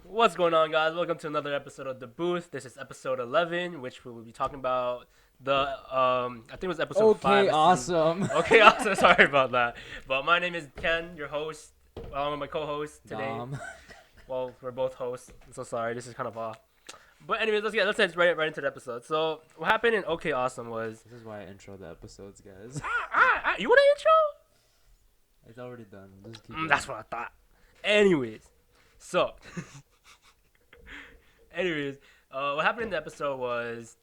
What's going on, guys? Welcome to another episode of The Booth. This is episode 11, which we will be talking about I think it was episode 5 Okay, of season. awesome. Okay, awesome. Sorry about that. But my name is Ken, your host, along with my co-host today. Well, we're both hosts. I'm so sorry. This is kind of off. But anyways, let's get right into the episode. So what happened in Okay Awesome was This is why I intro the episodes, guys. you want an intro? It's already done. Just keep That's what I thought. Anyways, so what happened in the episode was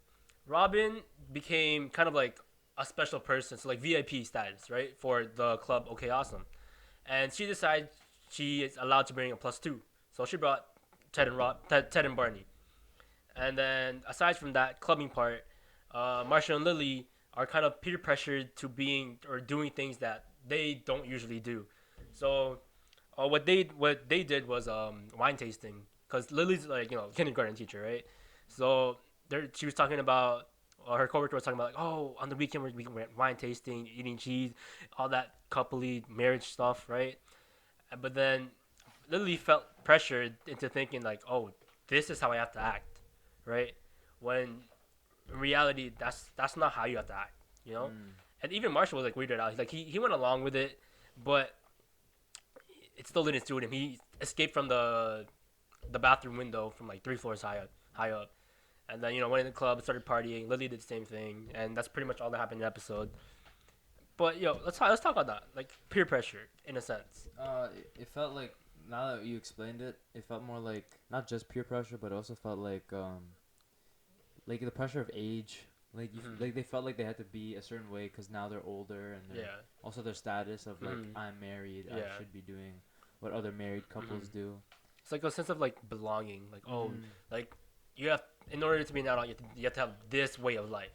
Robin became kind of like a special person, so like VIP status, right, for the club. Okay, awesome. And she decided she is allowed to bring a +2, so she brought Ted and Barney. And then aside from that clubbing part, Marshall and Lily are kind of peer pressured to being or doing things that they don't usually do. So what they did was wine tasting, because Lily's like kindergarten teacher, right? So she was talking about her coworker was talking about like, oh, on the weekend we went wine tasting, eating cheese, all that coupley marriage stuff, right? But then Lily felt pressured into thinking like, oh, this is how I have to act, right? When in reality that's not how you have to act, you know. And even Marshall was like weirded out. Like he went along with it, but it still didn't suit him. He escaped from the bathroom window from like 3 floors high up, and then went in the club, started partying. Lily did the same thing, and that's pretty much all that happened in the episode. But let's talk about that, like peer pressure in a sense. It felt like, now that you explained it, it felt more like not just peer pressure, but it also felt like the pressure of age. Like like they felt like they had to be a certain way because now they're older, and Yeah. also their status of like, Mhm. I'm married, Yeah. I should be doing what other married couples do. It's like a sense of like belonging. Like like you have in order to be an adult, you have to have this way of life,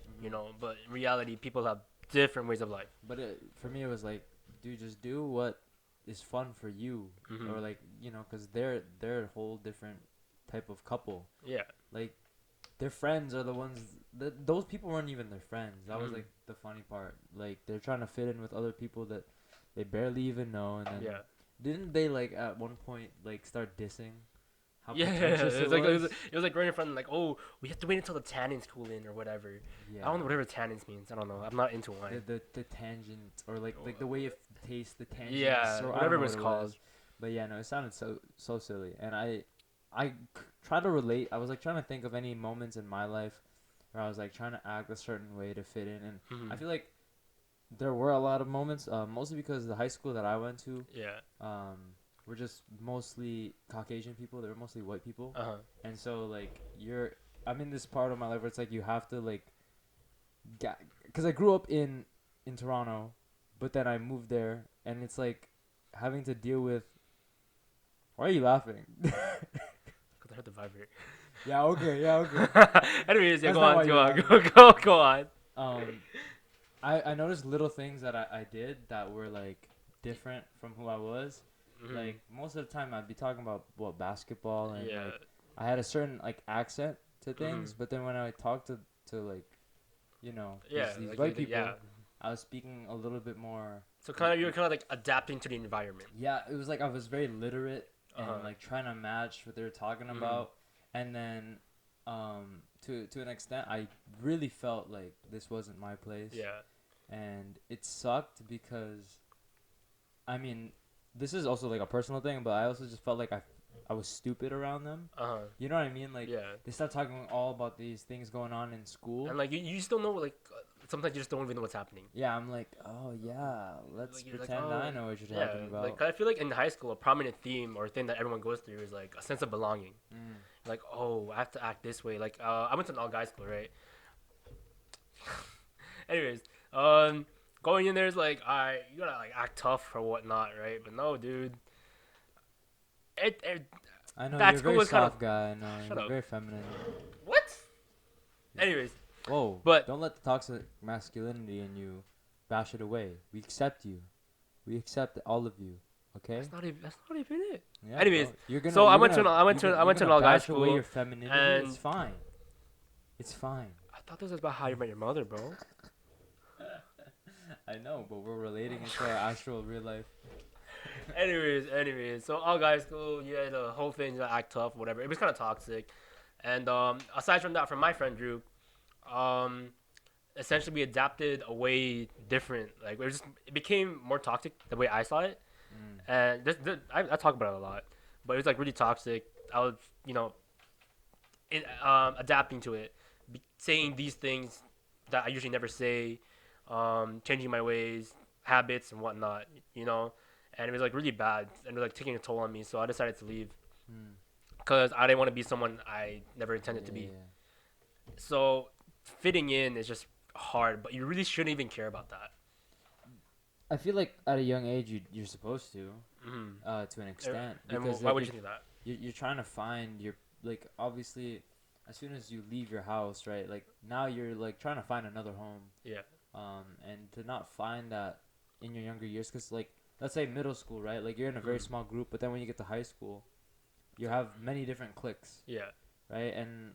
But in reality, people have different ways of life. But for me, it was like, dude, just do what is fun for you, Mhm. or like, because they're a whole different type of couple. Yeah. Like, their friends are the ones that those people weren't even their friends. That was like the funny part. Like, they're trying to fit in with other people that they barely even know, and then Yeah. didn't they like at one point like start dissing how Yeah, pretentious it it was like was? it was like right in front of like, oh, we have to wait until the tannins cool in or whatever. Yeah. I don't know whatever tannins means. I don't know. I'm not into The, wine. the tangent, or like the way it tastes, the tangents, Yeah, or I whatever don't it was know what called. But yeah, no, it sounded so silly, and I try to relate. I was like trying to think of any moments in my life where I was like trying to act a certain way to fit in, and Mhm. I feel like there were a lot of moments, mostly because the high school that I went to, Yeah. were just mostly Caucasian people. They were mostly white people, Uh-huh. and so like I'm in this part of my life where it's like you have to like, because I grew up in Toronto, but then I moved there, and it's like having to deal with. Why are you laughing? Cause I heard the vibrate. Yeah. Okay. Yeah. Okay. Anyways, yeah, That's go not why on, you're go on, laughing. go on. Um, I noticed little things that I did that were like different from who I was. Mhm. Like most of the time, I'd be talking about basketball, and Yeah. like I had a certain like accent to things, Mhm. but then when I talked to like, Yeah, these like, white people, yeah. I was speaking a little bit more. So kind of you're kind of like adapting to the environment. Yeah, it was like I was very literate and Uh-huh. like trying to match what they were talking Mhm. about, and then to an extent, I really felt like this wasn't my place. Yeah. And it sucked because, I mean, this is also like a personal thing, but I also just felt like I was stupid around them. Uh-huh. You know what I mean? Like, Yeah. they start talking all about these things going on in school. And like you just don't know, like sometimes you just don't even know what's happening. Yeah, I'm like, oh yeah, let's Like, you're like, pretend oh, I know what you're yeah, talking about. like I feel like in high school a prominent theme or thing that everyone goes through is like a sense of belonging. Like, oh, I have to act this way. Like I went to an all guys school, right? Anyways, going in there is like, you gotta like act tough or whatnot, right? But no, dude. It I know that you're a school very was kind of soft guy. I know Shut you're up. very feminine. what? Anyways, Whoa! But- Don't let the toxic masculinity in you bash it away. We accept you. We accept all of you. Okay. that's not even it. Yeah, Anyways, bro. You're gonna. so I you're went to gonna- an- I went you're to gonna- I went to you're an gonna all guys bash away school, your femininity. and It's fine. It's fine. I thought this was about how you met your mother, bro. I know, but we're relating it to our actual real life. anyways. So all guys school, yeah, the whole thing, act tough, whatever. It was kind of toxic, and aside from that, from my friend group, um, essentially we adapted a way different. Like it became more toxic the way I saw it, Mm. and I talk about it a lot, but it was like really toxic. I was you know adapting to it, saying these things that I usually never say, changing my ways, habits, and whatnot. You know, and it was like really bad, and it was like taking a toll on me. So I decided to leave Mm. because I didn't want to be someone I never intended to be. Yeah. So fitting in is just hard, but you really shouldn't even care about that. I feel like at a young age you're supposed to an And, extent, and because why like would you think that? you're trying to find your, like, obviously as soon as you leave your house, right, like now you're like trying to find another home, Yeah. and to not find that in your younger years, because like let's say middle school, right, like you're in a very small group, but then when you get to high school you have many different cliques, Yeah. right, and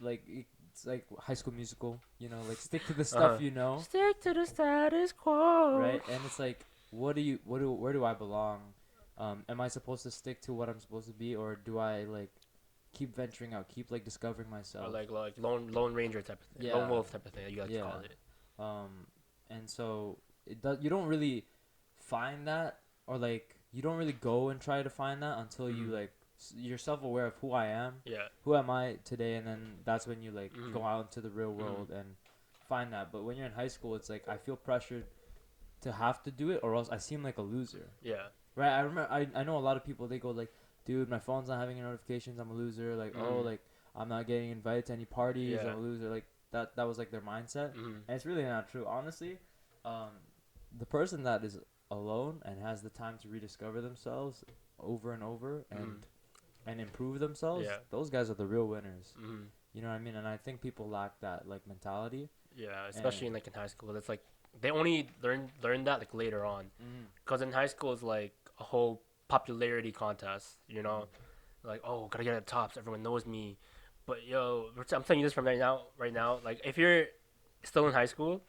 like it's like High School Musical, like stick to the Uh stuff huh. you know, Stick to the status quo. right? And it's like, where do I belong? Am I supposed to stick to what I'm supposed to be, or do I like keep venturing out, keep like discovering Or myself? like lone ranger type of thing, lone Yeah, wolf type of thing. You like to yeah. call it. And so it does. You don't really find that, or like you don't really go and try to find that until you Mm. like you're self aware of who I am, Yeah. who am I today, and then that's when you like Mm. go out into the real world and find that. But when you're in high school, it's like I feel pressured to have to do it, or else I seem like a loser. Yeah. Right? I remember. I know a lot of people. They go like, "Dude, my phone's not having any notifications. I'm a loser." Like, "Oh, Mm. like I'm not getting invited to any parties. Yeah. I'm a loser." Like that was like their mindset, Mm. and it's really not true. Honestly, um, the person that is alone and has the time to rediscover themselves over and over and improve themselves, Yeah. those guys are the real winners. Mm. You know what I mean? And I think people lack that like mentality. Yeah. And Especially in like in high school, it's like they only learn that like later on, because in high school it's like a whole popularity contest. You know, like oh gotta get at the top so everyone knows me. But yo, I'm telling you this from right now. Right now, like if you're still in high school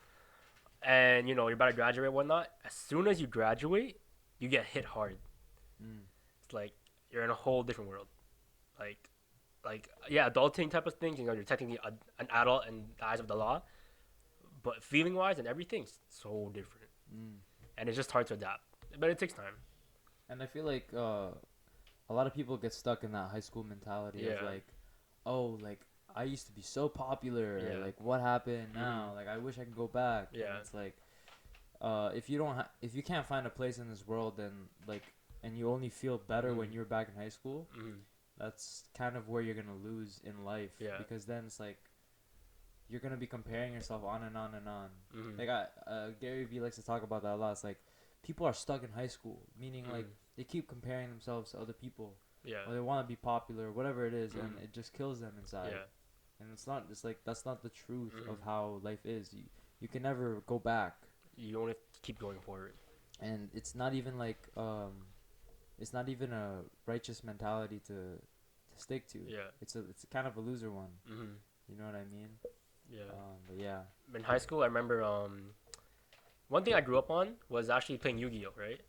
and you're about to graduate and whatnot, as soon as you graduate, you get hit hard. mm, It's like you're in a whole different world. Like, yeah, adulting type of things. You're technically an adult in the eyes of the law, but feeling wise and everything's so different, mm. and it's just hard to adapt. But it takes time. And I feel like a lot of people get stuck in that high school mentality of Yeah. like, oh, like I used to be so popular. Yeah. Like what happened now? Mhm. Like I wish I could go back. And Yeah. it's like, if you can't find a place in this world, then like, and you only feel better when Mhm. you're back in high school, Mm-hmm. that's kind of where you're gonna lose in life. Yeah. Because then it's like you're gonna be comparing yourself on and on and on. Mm-hmm. Like Gary Vee likes to talk about that a lot. It's like people are stuck in high school, meaning like they keep comparing themselves to other people, Yeah. or they want to be popular, whatever it is, and Mhm. it just kills them inside. Yeah. And it's not. It's like that's not the truth of Mhm. how life is. You can never go back, You only have to keep going forward. and it's not even like it's not even a righteous mentality to stick to. Yeah. It's kind of a loser one. Mm-hmm. You know what I mean? Yeah. But yeah. In high school, I remember one thing I grew up on was actually playing Yu-Gi-Oh. Right.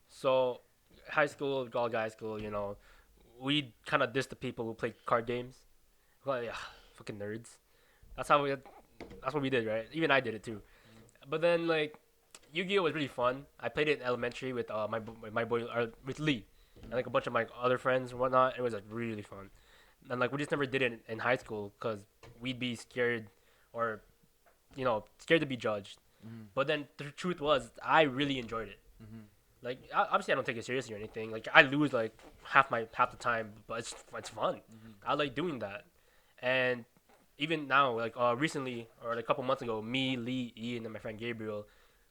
So high school, all guy school, we kind of diss the people who play card games. Well, yeah, fucking nerds. That's how we. That's what we did, right? Even I did it too. But then like, Yu-Gi-Oh was really fun. I played it in elementary with my boy with Lee, and like a bunch of my other friends and whatnot. It was like really fun, and like we just never did it in high school because we'd be scared, or scared to be judged. Mm-hmm. But then the truth was, I really enjoyed it. Mm-hmm. Like obviously, I don't take it seriously or anything. Like I lose like half the time, but it's fun. Mm-hmm. I like doing that, and even now, like recently or like a couple months ago, me, Lee, Ian, and my friend Gabriel,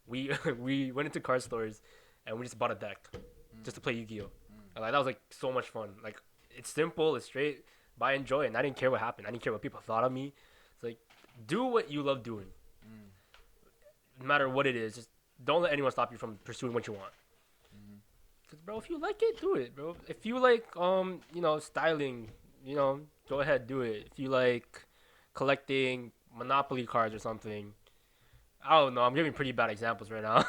we we went into card stores, and we just bought a deck, just to play Yu-Gi-Oh. And, like that was like so much fun. Like it's simple, it's straight, but I enjoy it. And I didn't care what happened. I didn't care what people thought of me. It's like do what you love doing, no matter what it is. Just don't let anyone stop you from pursuing what you want. Cause bro, if you like it, do it, bro. If you like styling, go ahead, do it. If you like collecting Monopoly cards or something, I don't know. I'm giving pretty bad examples right now,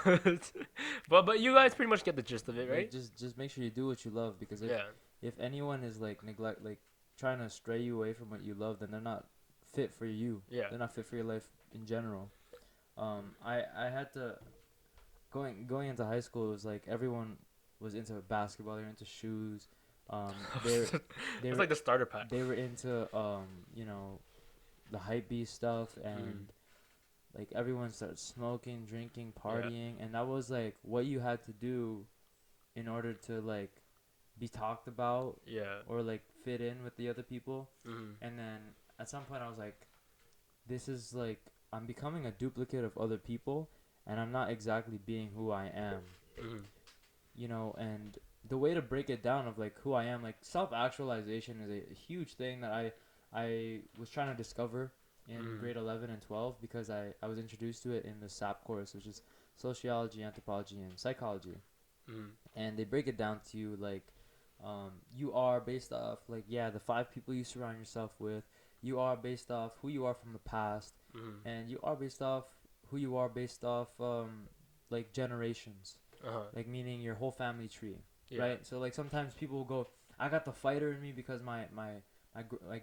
but you guys pretty much get the gist of it, Like right? just make sure you do what you love, because Yeah. if anyone is like neglect like trying to stray you away from what you love, then they're not fit for you. Yeah. They're not fit for your life in general. I had to going into high school. It was like everyone was into basketball. They were into shoes. They they It's were like the starter pack. they were into you know, the hype beast stuff, Mm. and like everyone started smoking, drinking, Yeah. partying, and that was like what you had to do in order to like be talked about Yeah. or like fit in with the other people. Mm. And then at some point I was like, this is like I'm becoming a duplicate of other people, and I'm not exactly being who I am, Mm. you know. And the way to break it down of like who I am, like self-actualization is a huge thing that I was trying to discover in Mm. grade 11 and 12, because I was introduced to it in the SAP course, which is sociology, anthropology, and psychology. Mm. And they break it down to you like, you are based off like, yeah, the 5 people you surround yourself with. You are based off who you are from the past, Mm. and you are based off who you are based off like generations, Uh huh. like meaning your whole family tree, Yeah. right? So like sometimes people will go, I got the fighter in me because my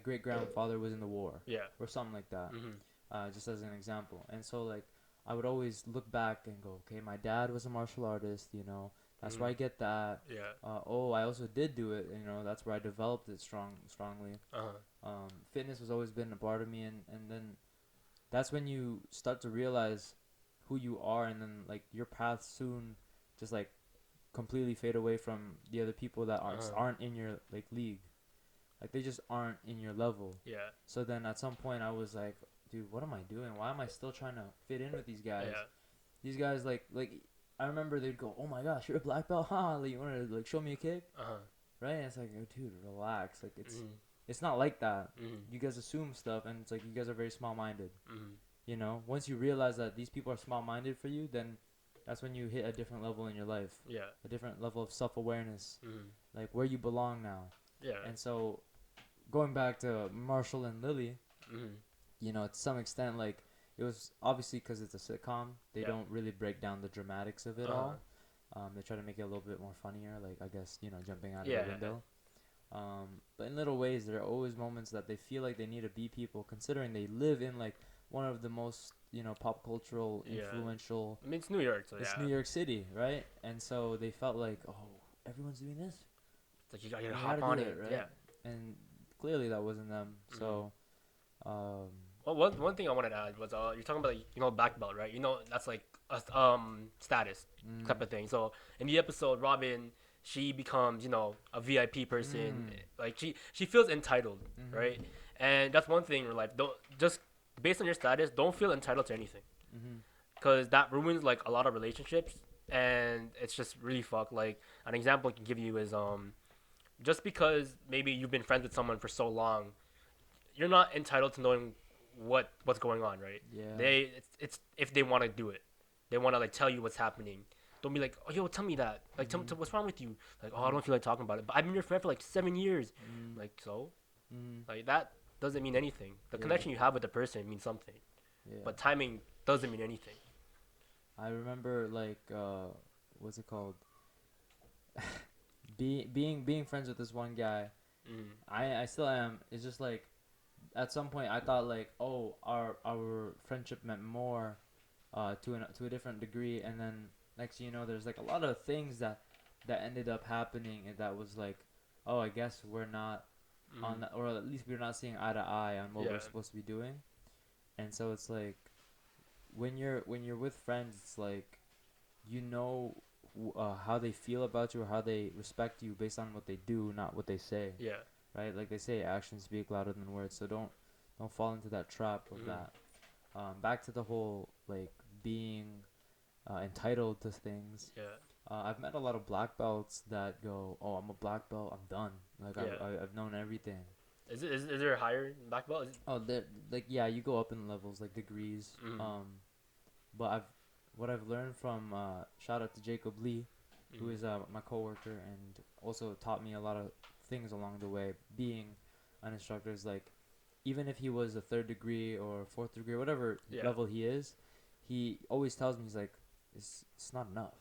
great grandfather was in the war, Yeah. or something like that, Mm. just as an example. And so like I would always look back and go, okay, my dad was a martial artist, you know, that's where I Mm. get that. Yeah. Oh, I also did do it, you know, that's where I developed it strongly. Uh huh. Fitness has always been a part of me, and then that's when you start to realize who you are, and then like your path soon just like completely fade away from the other people that Uh huh. aren't in your like league, like they just aren't in your level. Yeah. So then at some point I was like, dude, what am I doing? Why am I still trying to fit in with these guys? Yeah. These guys like I remember they'd go, "Oh my gosh, you're a black belt, huh? Like, you want to like show me a kick?" Uh huh. Right? And it's like, oh, dude, relax. Like Mm. it's not like that. Mm. You guys assume stuff, and it's like you guys are very small-minded. Mm. You know, once you realize that these people are small-minded for you, then that's when you hit a different level in your life, Yeah. a different level of self-awareness, Mm. like where you belong now. Yeah. And so, going back to Marshall and Lily, Mm. you know, to some extent, like it was obviously because it's a sitcom. They Yeah. don't really break down the dramatics of it Uh huh. all. They try to make it a little bit more funnier, like I guess, you know, jumping out of Yeah. the window. But in little ways, there are always moments that they feel like they need to be people, considering they live in like one of the most, you know, pop cultural Yeah. influential. I mean, it's New York, so It's yeah. New York City, right? And so they felt like, oh, everyone's doing this. It's like you gotta We hop gotta on do it. it, right? Yeah. And clearly that wasn't them. Mhm. So, um, Well, one thing I wanted to add was you're talking about like, black belt, right? That's like a status type mm, of thing. So in the episode, Robin, she becomes a VIP person. mm, Like she feels entitled, right? mm-hmm, And that's one thing in life. Don't just based on your status, don't feel entitled to anything, mm-hmm, because that ruins like a lot of relationships, and it's just really fucked. Like an example I can give you is just because maybe you've been friends with someone for so long, you're not entitled to knowing what's going on, right? yeah, It's if they want to do it, they want to like tell you what's happening. Don't be like, oh yo, tell me that. Like, mm-hmm, what's wrong with you? Like, oh, I don't feel like talking about it. But I've been your friend for like 7 years. mm, Like, so mm, like that doesn't mean anything. The yeah, connection you have with the person means something, yeah. but timing doesn't mean anything. I remember like what's it called? Being friends with this one guy. Mm. I still am. It's just like at some point I thought like, oh, our friendship meant more, to a different degree, and then next thing you know, there's like a lot of things that ended up happening, and that was like, oh, I guess we're not on Mm. that, or at least we're not seeing eye to eye on what Yeah. we're supposed to be doing. And so it's like when you're with friends, it's like you know how they feel about you, or how they respect you based on what they do, not what they say, Yeah. right? Like they say, actions speak louder than words. So don't fall into that trap of Mm. that. Back to the whole like being entitled to things. Yeah. I've met a lot of black belts that go, "Oh, I'm a black belt. I'm done. Like Yeah. I've known everything." Is there a higher black belt? Oh, like yeah, you go up in levels, like degrees. Mm. But what I've learned from shout out to Jacob Lee, who Mm. is my coworker and also taught me a lot of things along the way. Being an instructor is like, even if he was a third degree or fourth degree, whatever Yeah. level he is, he always tells me, he's like, it's not enough.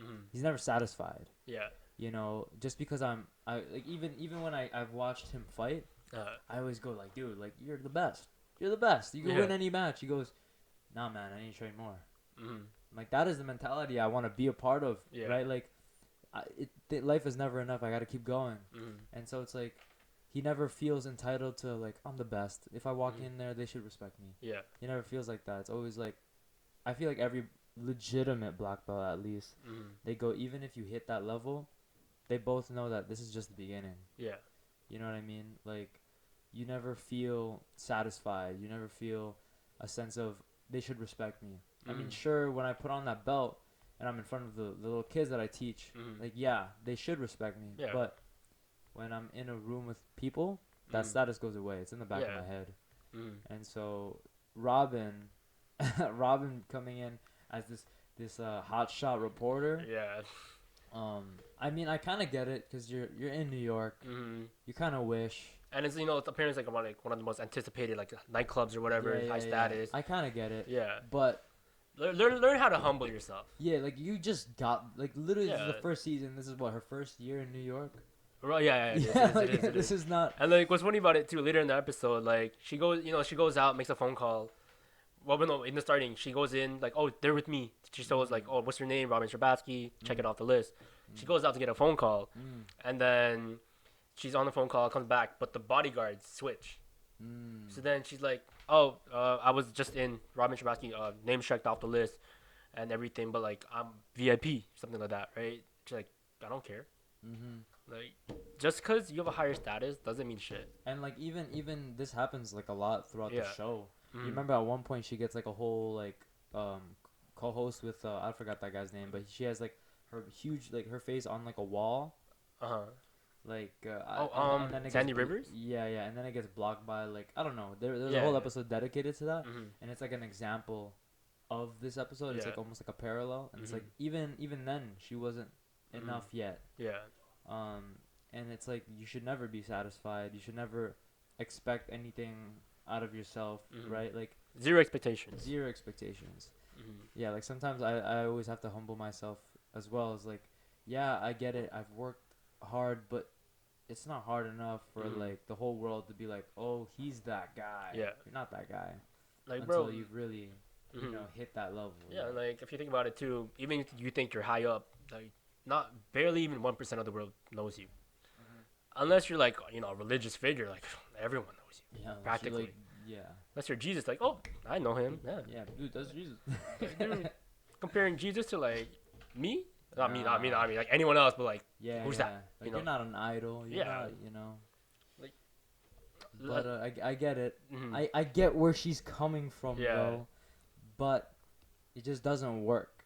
Mm-hmm. He's never satisfied. Yeah. You know, just because I like even when I've watched him fight, I always go like, dude, like you're the best. You're the best. You can win any match. He goes, nah, man, I need to train more. Mm-hmm. Like that is the mentality I want to be a part of, right? Like, life is never enough. I got to keep going. Mm-hmm. And so it's like, he never feels entitled to like I'm the best. If I walk in there, they should respect me. Yeah. He never feels like that. It's always like, I feel like every legitimate black belt at least, they go, even if you hit that level, they both know that this is just the beginning. Yeah. You know what I mean? Like, you never feel satisfied. You never feel a sense of they should respect me. I mean, sure, when I put on that belt and I'm in front of the little kids that I teach, like, yeah, they should respect me. Yeah. But when I'm in a room with people, that status goes away. It's in the back of my head. And so Robin coming in as this hotshot reporter. Yeah. I mean, I kind of get it because you're in New York. You kind of wish. And it's, you know, it's apparently like one of the most anticipated like nightclubs or whatever, high status. I kind of get it. Yeah. But learn how to humble yourself. Yeah, like you just got like literally this is the first season. This is what, her first year in New York. Right. Yeah. This is not. And like what's funny about it too, later in the episode, like she goes out, makes a phone call. Well, no, in the starting, she goes in like, oh, they're with me. She shows like, oh, what's your name? Robin Scherbatsky. Check it off the list. She goes out to get a phone call, and then she's on the phone call, comes back, but the bodyguards switch. So then she's like, oh, I was just in Robin Scherbatsky, name checked off the list and everything, but like I'm VIP, something like that, right? She's like, I don't care. Like, just because you have a higher status doesn't mean shit. And like even this happens like a lot throughout the show. You Mm-hmm. remember at one point she gets like a whole like co-host with I forgot that guy's name, but she has like her huge like her face on like a wall. Like and then Sandy Rivers. Yeah, and then it gets blocked by like I don't know. There's a whole episode dedicated to that, and it's like an example of this episode. It's like almost like a parallel, and it's like even then she wasn't enough yet. Yeah. And it's like you should never be satisfied. You should never expect anything out of yourself, right? Like Zero expectations. Yeah, like sometimes I always have to humble myself as well as like, yeah, I get it. I've worked hard, but it's not hard enough for like the whole world to be like, oh, he's that guy. Yeah. You're not that guy. Like, until bro, you've really, you know, hit that level. Yeah, like if you think about it too, even if you think you're high up, like not barely even 1% of the world knows you. Unless you're like, you know, a religious figure, like everyone knows you. Yeah, practically. like, yeah. Unless you're Jesus, like, oh, I know him. Yeah. Yeah, dude, that's Jesus. Dude, comparing Jesus to like me, not me, like anyone else, but like, who's that? Like, You know? you're not an idol. You're not, you know. Like, but I get it. Mhm. I get where she's coming from, Yeah. though. But it just doesn't work.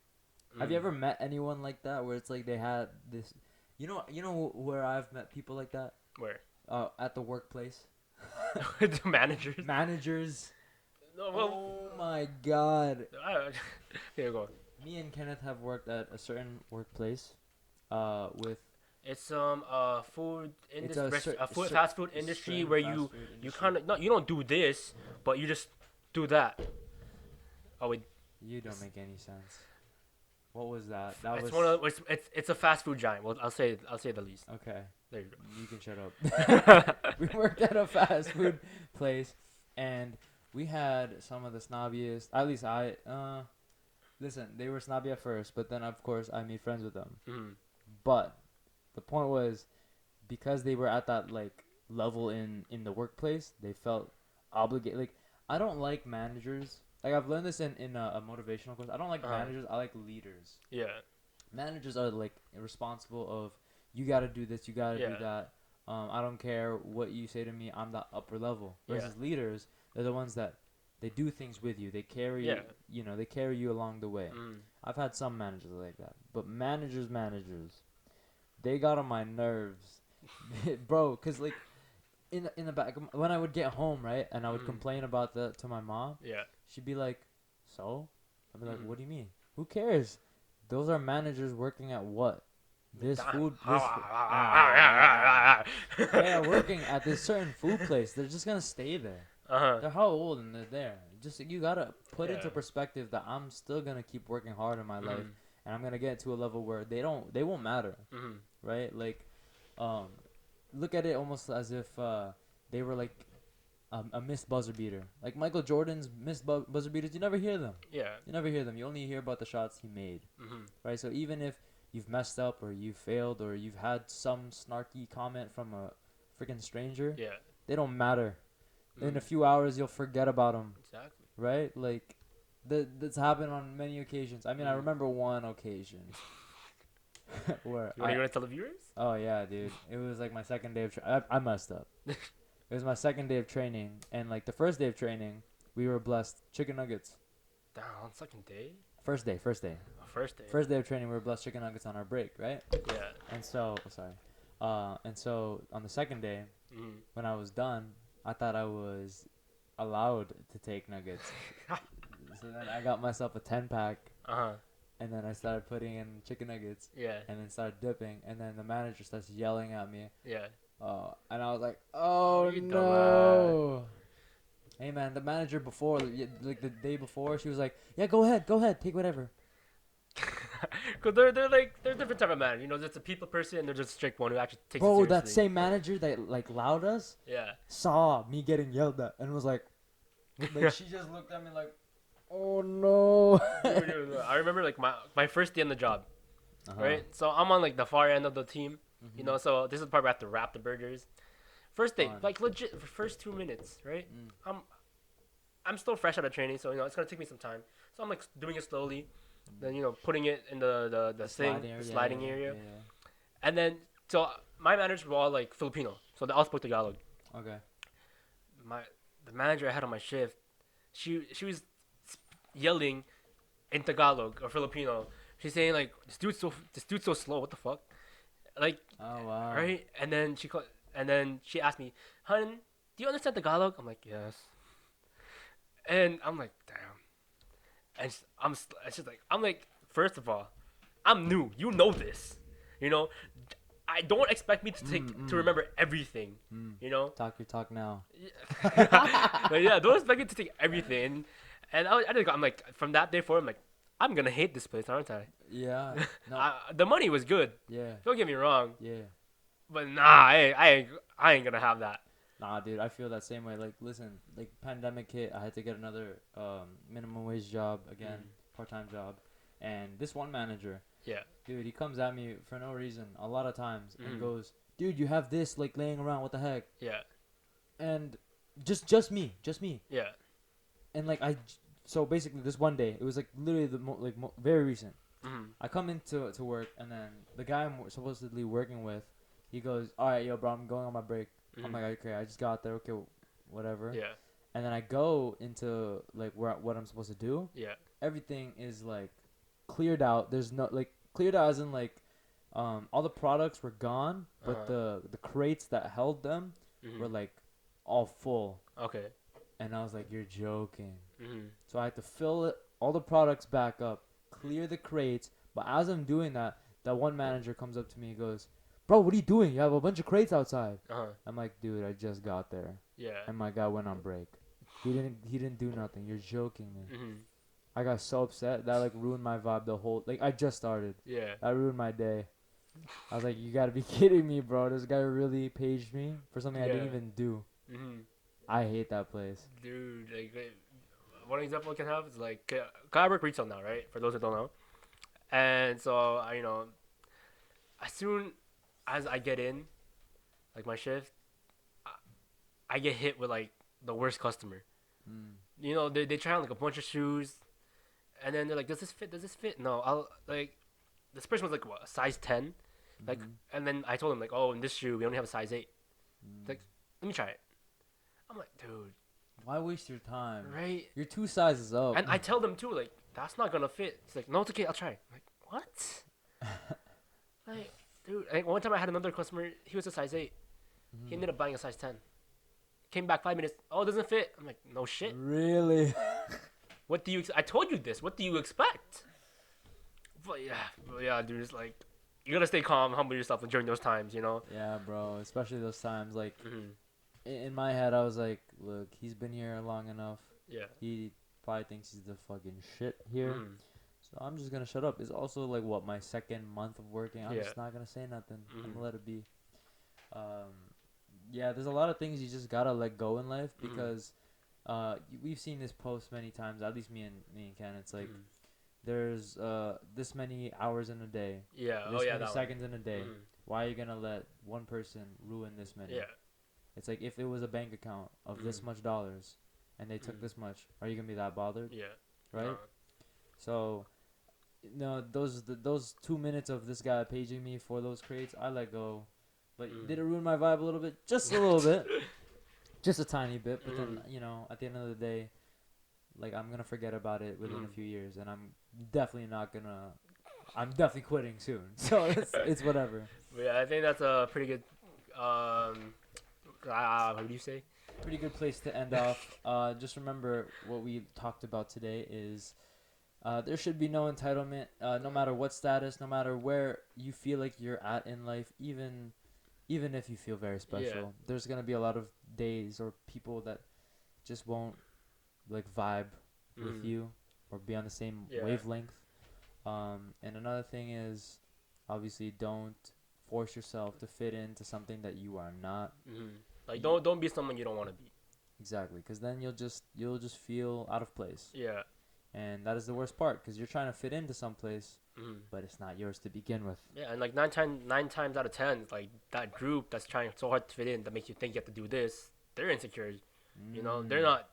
Have you ever met anyone like that where it's like they had this? You know where I've met people like that? Where? At the workplace. The managers. Managers. No, well, Oh my God. Here you go. Me and Kenneth have worked at a certain workplace. With. It's food It's a industry, cer- cer- fast food industry certain where fast you food you industry. kind of no, you don't do this, but you just do that. Oh wait, You don't make any sense. What was that? it's one of it's a fast food giant. Well, I'll say the least. Okay. There you go. You can shut up. We worked at a fast food place, and we had some of the snobbiest. At least listen, they were snobby at first, but then of course I made friends with them. But the point was, because they were at that like level in the workplace, they felt obligated. Like, I don't like managers. Like, I've learned this in a motivational course. I don't like managers. I like leaders. Yeah. Managers are like responsible of, you got to do this, you got to do that. I don't care what you say to me. I'm the upper level. Versus leaders, they're the ones that they do things with you. They carry you know, they carry you along the way. I've had some managers like that, but managers, they got on my nerves, bro. Cause like in the back when I would get home, right, and I would complain about that to my mom. Yeah. She'd be like, "So?" I'd be like, "What do you mean? Who cares? Those are managers working at what? This food. Yeah, working at this certain food place. They're just gonna stay there. They're how old and they're there. just you gotta put into Yeah. perspective that I'm still gonna keep working hard in my life, and I'm gonna get to a level where they won't matter, Mm-hmm. right? Like, um, look at it almost as if they were like a missed buzzer beater. Like Michael Jordan's missed buzzer beaters, you never hear them. Yeah. You never hear them. You only hear about the shots he made, Mm-hmm. right? So even if you've messed up or you failed or you've had some snarky comment from a freaking stranger, Yeah. they don't matter. In a Mm. few hours, you'll forget about them, Exactly. right? Like, that's happened on many occasions. I mean, I Mm. remember one occasion where You want to tell the viewers? oh yeah, dude, it was like my second day of I messed up. It was my second day of training, and like the first day of training, we were blessed chicken nuggets. Damn, on second day? First day. First day. First day of training, we were blessed chicken nuggets on our break, right? Yeah. And so, and so on the second day, Mm. when I was done, I thought I was allowed to take nuggets. So then I got myself a 10-pack, Uh-huh. and then I started putting in chicken nuggets, Yeah. and then started dipping, and then the manager starts yelling at me. Yeah. And I was like, oh You no. Hey man, the manager before, like the day before, she was like, yeah, go ahead, take whatever. Cause they're different type of man. You know, there's a people person and there's just a strict one who actually takes it Bro, seriously. that same manager that like loud us Yeah. saw me getting yelled at and was like she just looked at me like, oh no. Dude, I remember like my first day on the job, Uh-huh. right? So I'm on like the far end of the team, you Mhm. know. So this is the part where I have to wrap the burgers. First day, Fun. like legit, for first 2 minutes, right? Mm. I'm still fresh out of training, so you know it's gonna take me some time. So I'm like doing it slowly, then you know putting it in the thing, the sliding area, Yeah. and then so my managers were all like Filipino, so they all spoke Tagalog. Okay. The manager I had on my shift, she was yelling in Tagalog or Filipino. She's saying like this dude's so slow. What the fuck? Like Oh wow. right? And then she asked me, "Hun, do you understand Tagalog?" I'm like, "Yes." And I'm like, "Damn." And I'm like, first of all, I'm new. You know this. You know, I don't expect me to to remember everything. You know. Talk your talk now. But yeah, don't expect me to take everything. And I'm like, from that day forward, I'm like, I'm gonna hate this place, aren't I? Yeah. No. The money was good. Yeah. Don't get me wrong. Yeah. But nah, I ain't gonna have that. Nah, dude, I feel that same way. Like, listen, like pandemic hit, I had to get another minimum wage job again, part-time job, and this one manager, Yeah. dude, he comes at me for no reason a lot of times and Mhm. goes, "Dude, you have this like laying around. What the heck?" Yeah. And just me, Yeah. and like so basically this one day, it was like literally very recent. Mhm. I come into work, and then the guy I'm supposedly working with, he goes, "All right, yo, bro, I'm going on my break." I'm Mhm. like, "Okay, I just got there. Okay, whatever." Yeah. And then I go into like what I'm supposed to do. Yeah. Everything is like cleared out. There's no like cleared out as in like all the products were gone, but Uh-huh. the crates that held them Mhm. were like all full. Okay. And I was like, "You're joking." Mhm. So I had to fill all the products back up, clear the crates. But as I'm doing that, that one manager comes up to me and goes, "Bro, what are you doing? You have a bunch of crates outside." Uh-huh. I'm like, "Dude, I just got there." Yeah. And my guy went on break. He didn't do nothing. You're joking me. Mhm. I got so upset that like ruined my vibe the whole like I just started. Yeah. That ruined my day. I was like, "You gotta be kidding me, bro. This guy really paged me for something I didn't Yeah. even do." Mhm. I hate that place. Dude, like one example I can have is like, I work retail now, right? For those who don't know. And so you know, as soon as I get in, like my shift, I get hit with like the worst customer. Mm. You know, they try on like a bunch of shoes, and then they're like, "Does this fit? Does this fit?" No, I'll like. This person was like what, a size 10, like, Mhm. and then I told him like, "Oh, in this shoe we only have a size 8." Mm. Like, let me try it. I'm like, dude, Why waste your time? right? You're 2 sizes up. And I tell them too, like, that's not gonna fit. It's like, no, it's okay, I'll try. I'm like, what? Like, dude, like, one time I had another customer, he was a size 8. He ended up buying a size 10. Came back 5 minutes, oh, it doesn't fit. I'm like, no shit. Really? What do you, I told you this, what do you expect? But yeah, dude, it's like, you gotta stay calm, humble yourself during those times, you know? Yeah, bro. Especially those times. Like Mm-hmm. in my head, I was like, "Look, he's been here long enough. Yeah. He probably thinks he's the fucking shit here. Mm. So I'm just gonna shut up. It's also like what, my second month of working. I'm Yeah. just not gonna say nothing. I'm Mm. gonna let it be. Um, yeah, there's a lot of things you just gotta let go in life because we've seen this post many times. At least me and Ken. It's like there's this many hours in a day, Yeah. Oh this yeah, many that seconds in a day. one. Why are you gonna let one person ruin this many? Yeah. It's like if it was a bank account of this much dollars, and they took this much, are you gonna be that bothered? Yeah. Right. So, no, those 2 minutes of this guy paging me for those crates, I let go. But did it ruin my vibe a little bit? Just a little bit. Just a tiny bit. But then, at the end of the day, like, I'm going to forget about it within a few years. And I'm definitely not going to... I'm definitely quitting soon. So, it's whatever. But yeah, I think that's a pretty good... what do you say? Pretty good place to end off. Just remember what we talked about today is... there should be no entitlement, no matter what status, no matter where you feel like you're at in life, even if you feel very special. Yeah. There's going to be a lot of days or people that just won't like vibe with you or be on the same wavelength. And another thing is, obviously, don't force yourself to fit into something that you are not. Like, don't be someone you don't want to be. Exactly, because then you'll just feel out of place. Yeah. And that is the worst part, because you're trying to fit into some place, but it's not yours to begin with. Yeah, and like nine times out of 10, like that group that's trying so hard to fit in that makes you think you have to do this, they're insecure. You know, they're not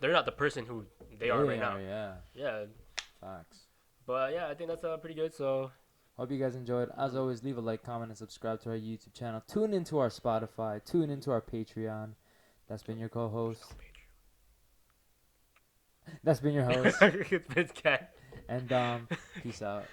they're not the person who they are right now. Yeah. Yeah. Facts. But yeah, I think that's pretty good. So hope you guys enjoyed. As always, leave a like, comment, and subscribe to our YouTube channel. Tune into our Spotify. Tune into our Patreon. That's been your co-host. That's been your host. it's Cat. And peace out.